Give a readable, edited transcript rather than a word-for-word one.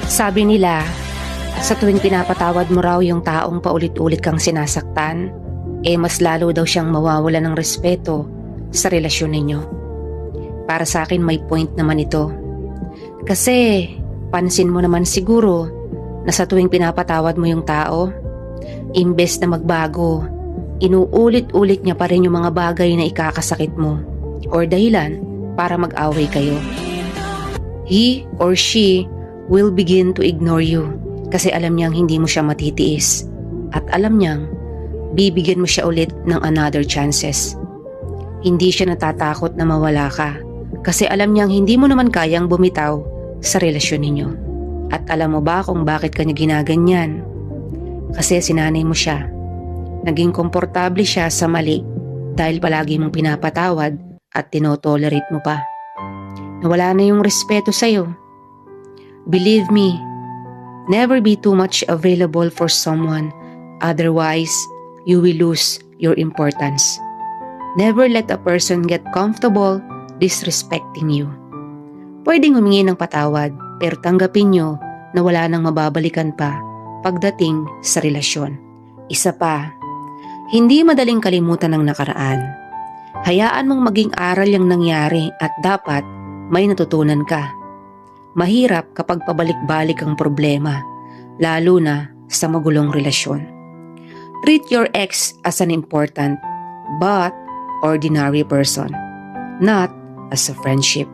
Sabi nila, sa tuwing pinapatawad mo raw yung taong paulit-ulit kang sinasaktan, mas lalo daw siyang mawawala ng respeto sa relasyon ninyo. Para sa akin may point naman ito. Kasi pansin mo naman siguro na sa tuwing pinapatawad mo yung tao, imbes na magbago, inuulit-ulit niya pa rin yung mga bagay na ikakasakit mo or dahilan para mag-away kayo. He or she will begin to ignore you kasi alam niyang hindi mo siya matitiis at alam niyang bibigyan mo siya ulit ng another chances. Hindi siya natatakot na mawala ka kasi alam niyang hindi mo naman kayang bumitaw sa relasyon ninyo. At alam mo ba kung bakit kanya ginaganyan? Kasi sinanay mo siya. Naging komportable siya sa mali dahil palagi mong pinapatawad at tinotolerate mo pa. Nawala na yung respeto sa'yo. Believe me, never be too much available for someone, otherwise you will lose your importance. Never let a person get comfortable disrespecting you. Pwedeng humingi ng patawad pero tanggapin nyo na wala nang mababalikan pa pagdating sa relasyon. Isa pa, hindi madaling kalimutan ng nakaraan. Hayaan mong maging aral yung nangyari at dapat may natutunan ka. Mahirap kapag pabalik-balik ang problema, lalo na sa magulong relasyon. Treat your ex as an important but ordinary person, not as a friendship.